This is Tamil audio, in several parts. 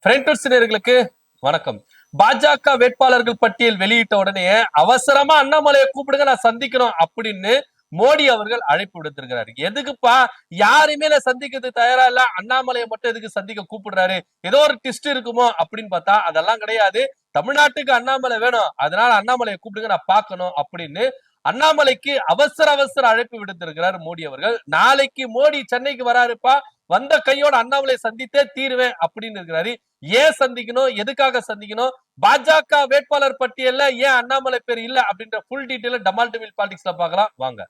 நேயர்களுக்கு வணக்கம். பாஜக வேட்பாளர்கள் பட்டியல் வெளியிட்ட உடனே அவசரமா அண்ணாமலையை கூப்பிடுங்க, நான் சந்திக்கணும் அப்படின்னு மோடி அவர்கள் அழைப்பு விடுத்திருக்கிறாரு. எதுக்குப்பா? யாருமே சந்திக்கிறது தயாரா இல்ல, அண்ணாமலையை மட்டும் எதுக்கு சந்திக்க கூப்பிடுறாரு? ஏதோ ஒரு ட்விஸ்ட் இருக்குமோ அப்படின்னு பார்த்தா அதெல்லாம் கிடையாது. தமிழ்நாட்டுக்கு அண்ணாமலை வேணும், அதனால அண்ணாமலையை கூப்பிடுங்க, நான் பார்க்கணும் அப்படின்னு அண்ணாமலைக்கு அவசர அழைப்பு விடுத்திருக்கிறார் மோடி அவர்கள். நாளைக்கு மோடி சென்னைக்கு வராருப்பா, வந்த கையோட அண்ணாமலை சந்தித்தே தீருவேன் அப்படின்னு இருக்கிறாரு. ஏன் சந்திக்கணும், எதுக்காக சந்திக்கணும், பாஜக வேட்பாளர் பட்டியல்ல ஏன் அண்ணாமலை பேர் இல்ல அப்படின்ற ஃபுல் டீடைல் டமால் டிவில் பாலிடிக்ஸ்ல பார்க்கலாம் வாங்க.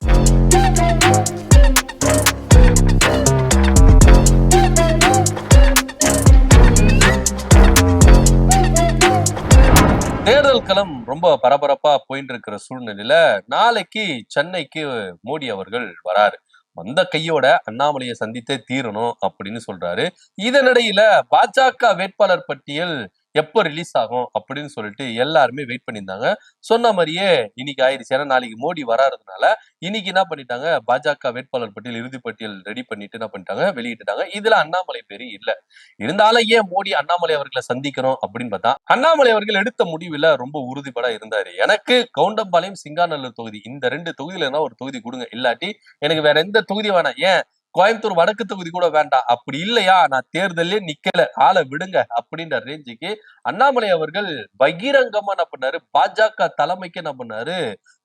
தேர்தல் களம் ரொம்ப பரபரப்பா போயிட்டு இருக்கிற சூழ்நிலையில நாளைக்கு சென்னைக்கு மோடி அவர்கள் வராரு. வந்த கையோட அண்ணாமலையை சந்தித்தே தீரணும் அப்படின்னு சொல்றாரு. இதனிடையில பாஜக வேட்பாளர் பட்டியல் எப்ப ரிலீஸ் ஆகும் அப்படின்னு சொல்லிட்டு எல்லாருமே வெயிட் பண்ணியிருந்தாங்க. சொன்ன மாதிரியே இன்னைக்கு ஆயிடுச்சு. ஏன்னா நாளைக்கு மோடி வராதுனால இன்னைக்கு என்ன பண்ணிட்டாங்க, பாஜக வேட்பாளர் பட்டியல் இறுதி பட்டியல் ரெடி பண்ணிட்டு என்ன பண்ணிட்டாங்க, வெளியிட்டாங்க. இதுல அண்ணாமலை பேரு இல்ல. இருந்தாலும் ஏன் மோடி அண்ணாமலை அவர்களை சந்திக்கணும் அப்படின்னு பார்த்தா, அண்ணாமலை அவர்கள் எடுத்த முடிவுல ரொம்ப உறுதிப்படா இருந்தாரு. எனக்கு கவுண்டம்பாளையம், சிங்காநல்லூர் தொகுதி, இந்த 2 தொகுதியில ஒரு தொகுதி கொடுங்க, இல்லாட்டி எனக்கு வேற எந்த தொகுதி வேணாம், ஏன் கோயம்புத்தூர் வடக்கு தொகுதி கூட வேண்டாம், அப்படி இல்லையா நான் தேர்தலே நிக்கல, ஆளை விடுங்க அப்படின்ற ரேஞ்சுக்கு அண்ணாமலை அவர்கள் பகிரங்கமா என்ன பண்ணாரு, பாஜக தலைமைக்கு என்ன பண்ணாரு,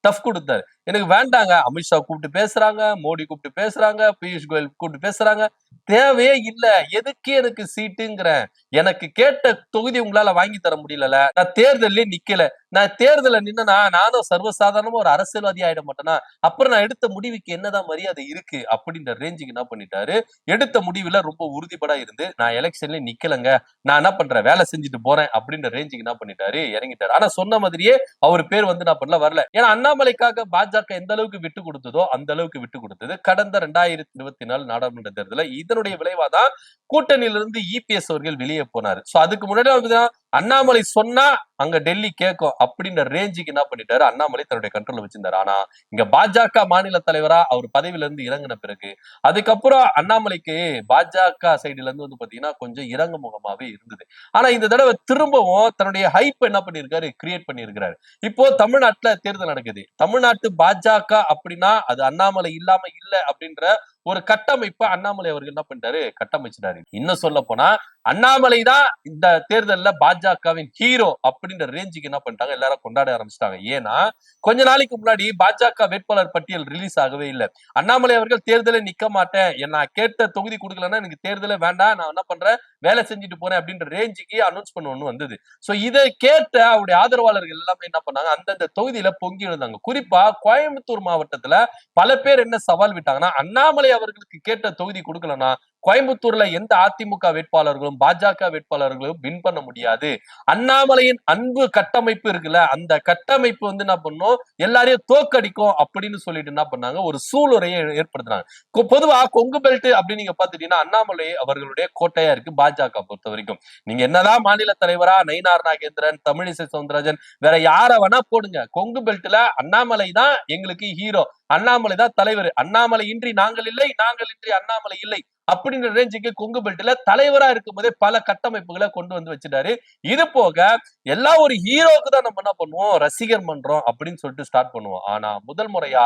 டஃப் கொடுத்தாரு. எனக்கு வேண்டாங்க, அமித்ஷா கூப்பிட்டு பேசுறாங்க, மோடி கூப்பிட்டு பேசுறாங்க, பியூஷ் கோயல் கூப்பிட்டு பேசுறாங்க, தேவையே இல்ல, எதுக்கு எனக்கு சீட்டுங்கிறேன், எனக்கு கேட்ட தொகுதி உங்களால வாங்கி தர முடியல, நான் தேர்தலே நிக்கல, நான் தேர்தல நின்னா நானும் சர்வசாதாரணமா ஒரு அரசியல்வாதி ஆயிட மாட்டேனா, அப்புறம் நான் எடுத்த முடிவுக்கு என்னதான் மரியாதை இருக்கு அப்படின்ற ரேஞ்சுக்கு என்ன பண்ணிட்டாரு, எடுத்த முடிவுல ரொம்ப உறுதிப்படா இருந்து நான் எலெக்ஷன்ல நிக்கலங்க, நான் என்ன பண்றேன், வேலை செஞ்சுட்டு போறேன் அப்படின்ற ரேஞ்சுக்கு என்ன பண்ணிட்டாரு, இறங்கிட்டாரு. ஆனா சொன்ன மாதிரியே அவர் பேர் வந்து நான் பண்ணல, வரல. ஏன்னா அண்ணாமலைக்காக பாஜக எந்த அளவுக்கு விட்டு கொடுத்ததோ அந்த அளவுக்கு விட்டு கொடுத்தது கடந்த 2024 நாடாளுமன்ற தேர்தலில். இதனுடைய விளைவாதான் கூட்டணியிலிருந்து இபிஎஸ் அவர்கள் வெளியே போனாரு. சோ அதுக்கு முன்னாடி அண்ணாமலை சொன்னா அங்க டெல்லி கேட்கும் அப்படின்ற ரேஞ்சுக்கு என்ன பண்ணிட்டாரு, அண்ணாமலை தன்னுடைய கண்ட்ரோல் வச்சிருந்தாரு. ஆனா இங்க பாஜக மாநில தலைவரா அவர் பதவியில இருந்து இறங்கின பிறகு அதுக்கப்புறம் அண்ணாமலைக்கு பாஜக சைடுல இருந்து வந்து பாத்தீங்கன்னா கொஞ்சம் இறங்கு முகமாவே இருந்தது. ஆனா இந்த தடவை திரும்பவும் தன்னுடைய ஹைப் என்ன பண்ணிருக்காரு, கிரியேட் பண்ணிருக்கிறாரு. இப்போ தமிழ்நாட்டுல தேர்தல் நடக்குது. தமிழ்நாட்டு பாஜக அப்படின்னா அது அண்ணாமலை இல்லாம இல்ல அப்படின்ற ஒரு கட்டமைப்பை அண்ணாமலை அவர்கள் என்ன பண்ணிட்டாரு, கட்டமைச்சிட்டாரு. இன்னும் சொல்ல போனா அண்ணாமலை தான் இந்த தேர்தல்ல பாஜகவின் ஹீரோ அப்படின்ற ரேஞ்சுக்கு என்ன பண்ணிட்டாங்க, எல்லாரும் கொண்டாட ஆரம்பிச்சிட்டாங்க. ஏன்னா கொஞ்ச நாளைக்கு முன்னாடி பாஜக வேட்பாளர் பட்டியல் ரிலீஸ் ஆகவே இல்லை. அண்ணாமலை அவர்கள் தேர்தலை நிக்க மாட்டேன், நான் கேட்ட தொகுதி கொடுக்கலன்னா எனக்கு தேர்தலே வேண்டாம், நான் என்ன பண்றேன், வேலை செஞ்சுட்டு போறேன் அப்படின்ற ரேஞ்சுக்கு அனௌன்ஸ் பண்ண ஒண்ணு வந்தது. சோ இதை கேட்ட அவருடைய ஆதரவாளர்கள் எல்லாமே என்ன பண்ணாங்க, அந்தந்த தொகுதியில பொங்கி எழுந்தாங்க. குறிப்பா கோயம்புத்தூர் மாவட்டத்துல பல பேர் என்ன சவால் விட்டாங்கன்னா, அண்ணாமலை அவர்களுக்கு கேட்ட தொகுதி கொடுக்கலன்னா கோயம்புத்தூர்ல எந்த அதிமுக வேட்பாளர்களும் பாஜக வேட்பாளர்களும் வின் பண்ண முடியாது, அண்ணாமலையின் அன்பு கட்டமைப்பு இருக்குல்ல, அந்த கட்டமைப்பு வந்து என்ன பண்ணும், எல்லாரையும் தோக்கடிக்கும் அப்படின்னு சொல்லிட்டு என்ன பண்ணாங்க, ஒரு சூளுரையை ஏற்படுத்தினாங்க. பொதுவா கொங்கு பெல்ட் அப்படின்னு நீங்க பாத்துட்டீங்கன்னா அண்ணாமலை அவர்களுடைய கோட்டையா இருக்கு பாஜக பொறுத்த வரைக்கும். நீங்க என்னதான் மாநில தலைவரா நயினார் நாகேந்திரன், தமிழிசை சவுந்தரராஜன், வேற யார வேணா போடுங்க, கொங்கு பெல்ட்ல அண்ணாமலை தான் எங்களுக்கு ஹீரோ, அண்ணாமலை தான் தலைவர், அண்ணாமலை இன்றி நாங்கள் இல்லை, நாங்கள் இன்றி அண்ணாமலை இல்லை அப்படின்ற ரேஞ்சுக்கு கொங்கு பெல்ட்ல தலைவரா இருக்கும் போதே பல கட்டமைப்புகளை கொண்டு வந்து வச்சுட்டாரு. இது போக எல்லா ஒரு ஹீரோக்கு தான் நம்ம என்ன பண்ணுவோம், ரசிகர் மன்றம் அப்படின்னு சொல்லிட்டு ஸ்டார்ட் பண்ணுவோம். ஆனா முதல் முறையா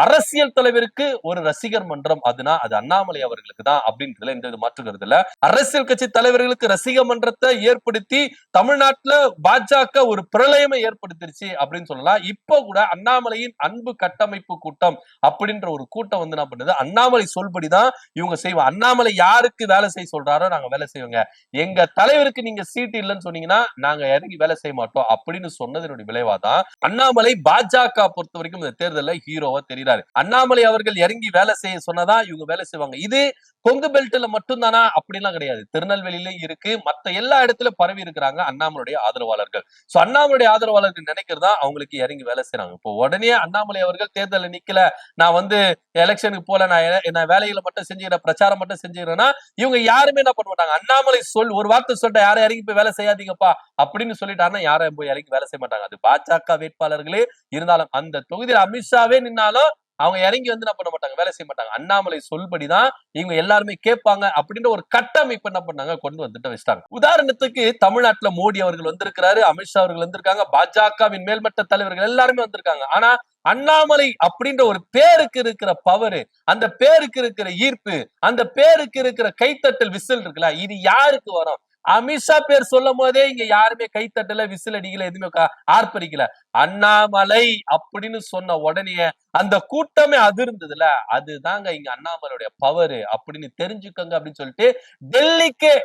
அரசியல் தலைவருக்கு ஒரு ரசிகர் மன்றம், அதுனா அது அண்ணாமலை அவர்களுக்கு தான் அப்படின்றதுல எந்த மாற்றுக்கிறது இல்ல. அரசியல் கட்சி தலைவர்களுக்கு ரசிக மன்றத்தை ஏற்படுத்தி தமிழ்நாட்டுல பாஜக ஒரு பிரளயமை ஏற்படுத்திருச்சு அப்படின்னு சொல்லலாம். இப்போ கூட அண்ணாமலையின் அன்பு கட்டமைப்பு கூட்டம் அப்படின்ற ஒரு கூட்டம் வந்து என்ன பண்ணுது, அண்ணாமலை சொல்படிதான் இவங்க செய்வோம், அண்ணாமலை யாருக்கு வேலை செய்ய சொல்றாரோ நாங்க வேலை செய்வோங்க, எங்க தலைவருக்கு நீங்க சீட்டு இல்லைன்னு சொன்னீங்கன்னா நாங்க இறங்கி வேலை செய்ய மாட்டோம் அப்படின்னு சொன்னதனுடைய விளைவாதான் அண்ணாமலை பாஜக பொறுத்த வரைக்கும் இந்த தேர்தலில் ஹீரோவா தெரியும். அண்ணாமலை அவர்கள் இறங்கி வேலை செய்ய சொன்னதா இவங்க வேலை செய்வாங்க. இது கொங்கு பெல்ட்ல மட்டும் தானா அப்படிலாம் கிடையாது, திருநெல்வேலியில இருக்கு, மத்த எல்லா இடத்துல பரவி இருக்கிறாங்க அண்ணாமலையுடைய ஆதரவாளர்கள். சோ அண்ணாமலையுடைய ஆதரவாளர்கள் நினைக்கிறதா அவங்களுக்கு இறங்கி வேலை செய்யறாங்க. இப்போ உடனே அண்ணாமலை அவர்கள் தேர்தலில் நிக்கல, நான் வந்து எலெக்ஷனுக்கு போல, நான் வேலைகளை மட்டும் செஞ்சுக்கிறேன், பிரச்சாரம் மட்டும் செஞ்சுக்கிறேன்னா இவங்க யாருமே என்ன பண்ண மாட்டாங்க. அண்ணாமலை ஒரு வார்த்தை சொல்லிட்டு யாரும் இறங்கி போய் வேலை செய்யாதீங்கப்பா அப்படின்னு சொல்லிட்டாருன்னா யாரும் போய் இறங்கி வேலை செய்ய மாட்டாங்க. அது பாஜக வேட்பாளர்களே இருந்தாலும், அந்த தொகுதியில் அமித்ஷாவே நின்னாலும் அவங்க இறங்கி வந்து என்ன பண்ண மாட்டாங்க, வேலை செய்ய மாட்டாங்க. அண்ணாமலை சொல்படிதான் இவங்க எல்லாருமே கேட்பாங்க அப்படின்ற ஒரு கட்டமைப்பு என்ன பண்ணாங்க, கொண்டு வந்துட்டு வச்சிட்டாங்க. உதாரணத்துக்கு தமிழ்நாட்டுல மோடி அவர்கள் வந்திருக்கிறாரு, அமித்ஷா அவர்கள் வந்திருக்காங்க, பாஜகவின் மேல்மட்ட தலைவர்கள் எல்லாருமே வந்திருக்காங்க. ஆனா அண்ணாமலை அப்படின்ற ஒரு பேருக்கு இருக்கிற பவரு, அந்த பேருக்கு இருக்கிற ஈர்ப்பு, அந்த பேருக்கு இருக்கிற கைத்தட்டல் விசில் இருக்குல்ல, இது யாருக்கு வரும்? அமித்ஷா பேர் சொல்லும் போதே இங்க யாருமே கைத்தட்டல, விசில் அடிக்கல, எதுவுமே ஆர்ப்பரிக்கல. அண்ணாமலை அப்படின்னு சொன்ன உடனே அந்த கூட்டமே அதிர்ந்ததுல, அதுதாங்க இங்க அண்ணாமலையுடைய பவரு அப்படின்னு தெரிஞ்சுக்கோங்க அப்படின்னு சொல்லிட்டு டெல்லிக்கே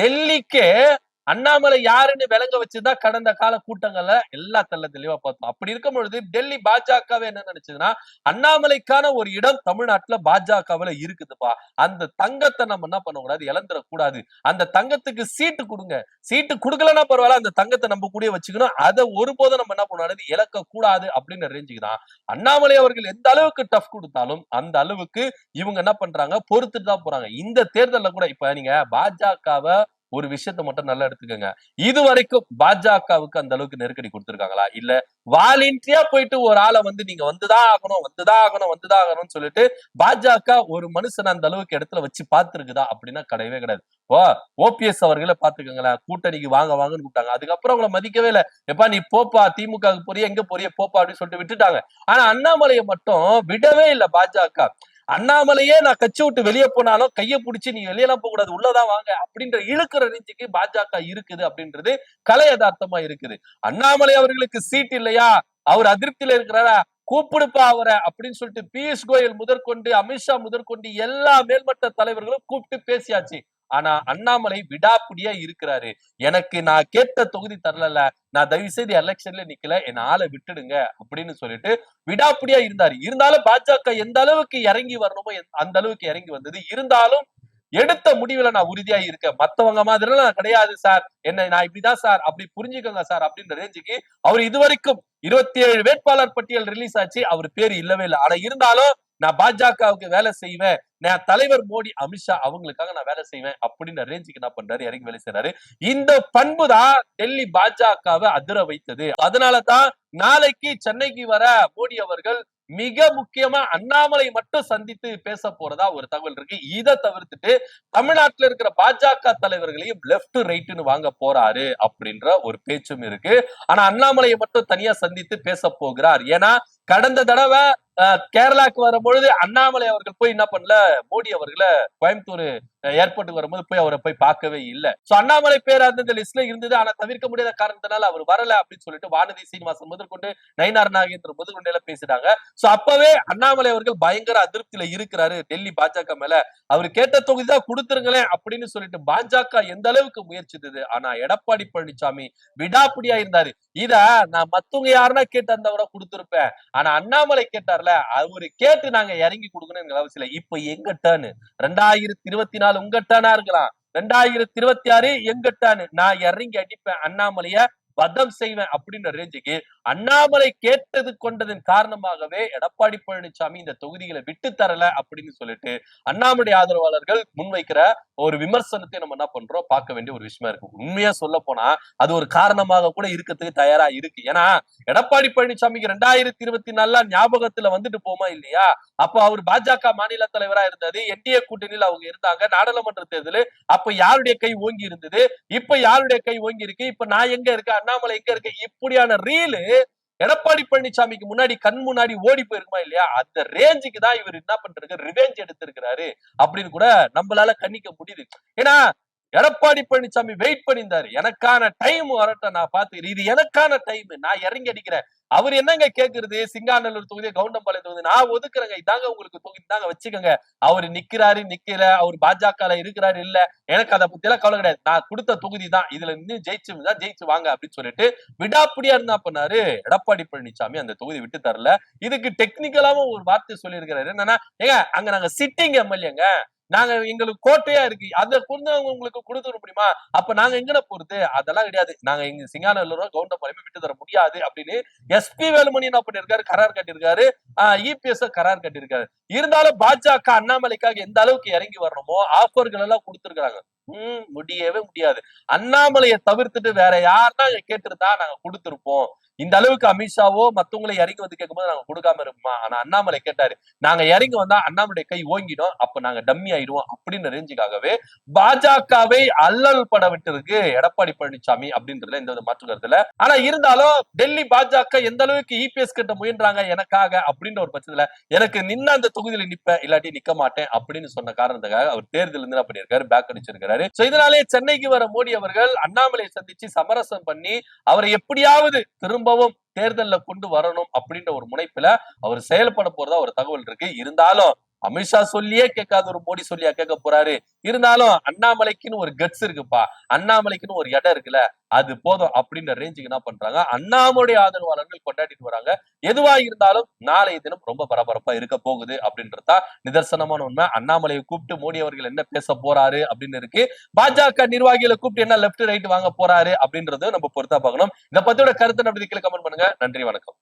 டெல்லிக்கே அண்ணாமலை யாருன்னு விளங்க வச்சுதான் கடந்த கால கூட்டங்கள்ல எல்லா தெளிவா பார்த்தோம். அப்படி இருக்கும் பொழுது டெல்லி பாஜகவே என்ன நினைச்சதுன்னா, அண்ணாமலைக்கான ஒரு இடம் தமிழ்நாட்டுல பாஜகவுல இருக்குதுப்பா, அந்த தங்கத்தை நம்ம என்ன பண்ணக்கூடாது, இழந்துடக்கூடாது, அந்த தங்கத்துக்கு சீட்டு கொடுங்க, சீட்டு கொடுக்கலன்னா பரவாயில்ல, அந்த தங்கத்தை நம்ம கூட வச்சுக்கணும், அதை ஒருபோதும் நம்ம என்ன பண்ணக்கூடாது, இழக்க கூடாது அப்படின்னு ரேஞ்சுக்குதான் அண்ணாமலை அவர்கள் எந்த அளவுக்கு டஃப் கொடுத்தாலும் அந்த அளவுக்கு இவங்க என்ன பண்றாங்க, பொறுத்துட்டு தான் போறாங்க. இந்த தேர்தல்ல கூட இப்ப நீங்க பாஜகவை ஒரு விஷயத்த மட்டும் நல்லா எடுத்துக்கோங்க, இதுவரைக்கும் பாஜகவுக்கு அந்த அளவுக்கு நெருக்கடி கொடுத்திருக்காங்களா? இல்ல வாலண்டியா போயிட்டு ஒரு ஆளை வந்து நீங்க வந்துதான் ஆகணும், வந்துதான் ஆகணும், வந்துதான் ஆகணும்னு சொல்லிட்டு பாஜக ஒரு மனுஷன் அந்த அளவுக்கு இடத்துல வச்சு பார்த்திருக்குதா அப்படின்னா கிடையவே கிடையாது. ஓபிஎஸ் அவர்களை பாத்துக்கோங்களேன், கூட்டணிக்கு வாங்க வாங்கன்னு கூப்பிட்டாங்க, அதுக்கப்புறம் அவங்களை மதிக்கவே இல்லை. எப்பா நீ போப்பா, திமுக போறிய, எங்க போறிய போப்பா அப்படின்னு சொல்லிட்டு விட்டுட்டாங்க. ஆனா அண்ணாமலையை மட்டும் விடவே இல்லை பாஜக. அண்ணாமலையே நான் கட்சி விட்டு வெளியே போனாலும் கையை பிடிச்சி நீ வெளியெல்லாம் போக கூடாது, உள்ளதான் வாங்க அப்படின்ற இழுக்கிற ரீதிக்கு பாஜக இருக்குது அப்படின்றது கலை யதார்த்தமா இருக்குது. அண்ணாமலை அவர்களுக்கு சீட் இல்லையா, அவர் அதிருப்தியில இருக்கிறாரா, கூப்பிடுப்பா அவரை அப்படின்னு சொல்லிட்டு பியூஷ் கோயல் முதற்கொண்டு, அமித்ஷா முதற்கொண்டு எல்லா மேல்மட்ட தலைவர்களும் கூப்பிட்டு பேசியாச்சு. ஆனா அண்ணாமலை விடாப்பிடியா இருக்கிறாரு. எனக்கு நான் கேட்ட தொகுதி தரல, நான் தயவு செய்து எலெக்ஷன்ல நிக்கல, என்ன ஆளை விட்டுடுங்க அப்படின்னு சொல்லிட்டு விடாப்பிடியா இருந்தாரு. இருந்தாலும் பாஜக எந்த அளவுக்கு இறங்கி வரணுமோ அந்த அளவுக்கு இறங்கி வந்தது. இருந்தாலும் எடுத்த முடிவுல நான் உறுதியா இருக்கேன், மத்தவங்க மாதிரி நான் கிடையாது சார், என்ன நான் இப்படிதான் சார், அப்படி புரிஞ்சுக்கோங்க சார் அப்படின்ற ரேஞ்சுக்கு அவர் இதுவரைக்கும் 27 வேட்பாளர் பட்டியல் ரிலீஸ் ஆச்சு, அவர் பேர் இல்லவே இல்லை. ஆனா இருந்தாலும் நான் பாஜகவுக்கு வேலை செய்வேன், நான் தலைவர் மோடி, அமித்ஷா அவங்களுக்காக நான் வேலை செய்வேன் அப்படின்னு ரேஞ்சுக்கு என்ன பண்றாரு, இறங்கி வேலை செய்யறாரு. இந்த பண்பு தான் டெல்லி பாஜகவை அதிர வைத்தது. அதனாலதான் நாளைக்கு சென்னைக்கு வர மோடி அவர்கள் மிக முக்கியமா அண்ணாமலை மட்டும் சந்தித்து பேச போறதா ஒரு தகவல் இருக்கு. இதை தவிர்த்துட்டு தமிழ்நாட்டுல இருக்கிற பாஜக தலைவர்களையும் லெப்ட் ரைட்னு வாங்க போறாரு அப்படின்ற ஒரு பேச்சும் இருக்கு. ஆனா அண்ணாமலையை மட்டும் தனியா சந்தித்து பேச போகிறார். ஏன்னா கடந்த தடவை கேரளாக்கு வரும்பொழுது அண்ணாமலை அவர்கள் போய் என்ன பண்ணல, மோடி அவர்களை கோயம்புத்தூர் ஏர்போர்ட்டுக்கு வரும்போது போய் அவரை போய் பார்க்கவே இல்லை. சோ அண்ணாமலை பேர் அந்த லிஸ்ட்ல இருந்தது, ஆனா தவிர்க்க முடியாத காரணத்தினால அவர் வரல அப்படின்னு சொல்லிட்டு வானதி சீனிவாசன் முதற்கொண்டு, நயினார் நாகேந்திரன் முதற்கொண்டு எல்லாம் பேசிட்டாங்க. சோ அப்பவே அண்ணாமலை அவர்கள் பயங்கர அதிருப்தியில இருக்கிறாரு டெல்லி பாஜக மேல. அவர் கேட்ட தொகுதி தான் கொடுத்துருங்களேன் அப்படின்னு சொல்லிட்டு பாஜக எந்த அளவுக்கு முயற்சித்தது. ஆனா எடப்பாடி பழனிசாமி விடாப்பிடியா இருந்தாரு. இத நான் மத்தவங்க யாருன்னா கேட்டு அந்த கூட கொடுத்திருப்பேன், ஆனா அண்ணாமலை கேட்டார்ல, அவரு கேட்டு நாங்க இறங்கி கொடுக்கணும் அவசியம் இல்லை. இப்ப எங்க டர்ன், 2024 உங்க டர்னா இருக்கலாம், 2026 எங்க டர்ன், நான் இறங்கி அடிப்பேன், அண்ணாமலைய வதம் செய்வேன் அப்படின்ற ரேஞ்சுக்கு அண்ணாமலை கேட்டது கொண்டதன் காரணமாகவே எடப்பாடி பழனிசாமி இந்த தொகுதிகளை விட்டு தரல அப்படின்னு சொல்லிட்டு அண்ணாமலை ஆதரவாளர்கள் முன்வைக்கிற ஒரு விமர்சனத்தை நம்ம என்ன பண்றோம், பார்க்க வேண்டிய ஒரு விஷயமா இருக்கு. உண்மையா சொல்ல போனா அது ஒரு காரணமாக கூட இருக்கிறதுக்கு தயாரா இருக்கு. ஏன்னா எடப்பாடி பழனிசாமிக்கு 2024 ஞாபகத்துல வந்துட்டு போமா இல்லையா, அப்ப அவர் பாஜக மாநில தலைவரா இருந்தது, என்டிஏ கூட்டணியில் அவங்க இருந்தாங்க, நாடாளுமன்ற தேர்தல் அப்ப யாருடைய கை ஓங்கி இருந்தது, இப்ப யாருடைய கை ஓங்கி இருக்கு, இப்ப நான் எங்க இருக்கேன், அண்ணாமலை எங்க இருக்கு, இப்படியான ரீலு எடப்பாடி பழனிசாமிக்கு முன்னாடி கண் முன்னாடி ஓடி போயிருக்குமா இல்லையா, அந்த ரேஞ்சுக்கு தான் இவர் என்ன பண்றாரு, ரிவெஞ்ச் எடுத்திருக்கிறாரு அப்படின்னு கூட நம்மளால கணிக்க முடியுது. ஏன்னா எடப்பாடி பழனிசாமி வெயிட் பண்ணியிருந்தாரு, எனக்கான டைம் வரட்டும், நான் பாத்துக்கிறேன், இது எனக்கான டைம், நான் இறங்கி அடிக்கிறேன். அவர் என்னங்க கேக்குறது, சிங்காநல்லூர் தொகுதி, கவுண்டம்பாளையம் தொகுதி நான் ஒதுக்குறேங்க, இதாங்க உங்களுக்கு தொகுதி தாங்க வச்சுக்கோங்க. அவரு நிக்கிறாரு நிக்கல, அவர் பாஜக இருக்கிறாரு இல்ல, எனக்கு அதை பத்தி எல்லாம் கவலை கிடையாது, நான் கொடுத்த தொகுதி தான், இதுல இன்னும் ஜெயிச்சு வாங்க அப்படின்னு சொல்லிட்டு விடாப்பிடியா இருந்தா பண்ணாரு எடப்பாடி பழனிசாமி. அந்த தொகுதி விட்டு தரல. இதுக்கு டெக்னிக்கலாவும் ஒரு வார்த்தை சொல்லியிருக்கிறாரு, என்னன்னா ஏங்க அங்க நாங்க சிட்டிங் எம்எல்ஏங்க, நாங்க எங்களுக்கு கோட்டையா இருக்கு, அதை கொண்டு உங்களுக்கு கொடுத்துட முடியுமா, அப்ப நாங்க எங்கன போறது, அதெல்லாம் கிடையாது, நாங்க எங்க சிங்காநல்லூர் கவுண்டம்பாளையம் விட்டு தர முடியாது அப்படின்னு எஸ்பி வேலுமணி என்ன பண்ணிருக்காரு, கரார் கட்டிருக்காரு, இபிஎஸ் கரார் கட்டிருக்காரு. இருந்தாலும் பாஜக அண்ணாமலைக்காக எந்த அளவுக்கு இறங்கி வரணுமோ ஆஃபர்கள் எல்லாம் கொடுத்திருக்காங்க. முடியவே முடியாது. அண்ணாமலையை தவிர்த்துட்டு வேற யாருன்னா கேட்டிருந்தா நாங்க கொடுத்திருப்போம். இந்த அளவுக்கு அமித்ஷாவோ மத்தவங்களை இறங்கி வந்து கேட்கும்போது நாங்க கொடுக்காம இருப்போமா? ஆனா அண்ணாமலை கேட்டாரு, நாங்க இறங்கி வந்தா அண்ணாமலை கை ஓங்கிடும், அப்ப நாங்க டம்மி ஆயிடுவோம் அப்படின்னு ரேஞ்சுக்காகவே பாஜகவை அல்லல் பட விட்டு எடப்பாடி பழனிசாமி அப்படின்றதுல எந்த மாற்று கருத்து இல்ல. ஆனா இருந்தாலும் டெல்லி பாஜக எந்த அளவுக்கு இபிஎஸ் கிட்ட முயன்றாங்க எனக்காக அப்படின்ற ஒரு பட்சத்துல எனக்கு நின்ன அந்த தொகுதியில நிப்ப இல்லாட்டி நிக்க மாட்டேன் அப்படின்னு சொன்ன காரணத்துக்காக அவர் தேர்தல் இருந்து பண்ணிருக்காரு, பேக் அடிச்சிருக்காரு. இதனாலே சென்னைக்கு வர மோடி அவர்கள் அண்ணாமலையை சந்திச்சு சமரசம் பண்ணி அவரை எப்படியாவது திரும்பவும் தேர்தல்ல கொண்டு வரணும் அப்படின்ற ஒரு முனைப்புல அவர் செயல்பட போறதா ஒரு தகவல் இருக்கு. இருந்தாலும் அமித்ஷா சொல்லியே கேட்காத ஒரு மோடி சொல்லியா கேட்க போறாரு. இருந்தாலும் அண்ணாமலைக்குன்னு ஒரு கட்ஸ் இருக்குப்பா, அண்ணாமலைக்குன்னு ஒரு இடம் இருக்குல்ல, அது போதும் அப்படின்ற ரேஞ்சுக்கு என்ன பண்றாங்க, அண்ணாமலை ஆதரவாளர்கள் கொண்டாடிட்டு வராங்க. எதுவா இருந்தாலும் நாளைய தினம் ரொம்ப பரபரப்பா இருக்க போகுது அப்படின்றதா நிதர்சனமான உண்மை. அண்ணாமலையை கூப்பிட்டு மோடி அவர்கள் என்ன பேச போறாரு அப்படின்னு இருக்கு. பாஜக நிர்வாகிகளை கூப்பிட்டு என்ன லெப்ட் ரைட் வாங்க போறாரு அப்படின்றது நம்ம பொறுத்தா பார்க்கணும். இதை பத்தியோட கருத்து நம்ம கீழே கமெண்ட் பண்ணுங்க. நன்றி, வணக்கம்.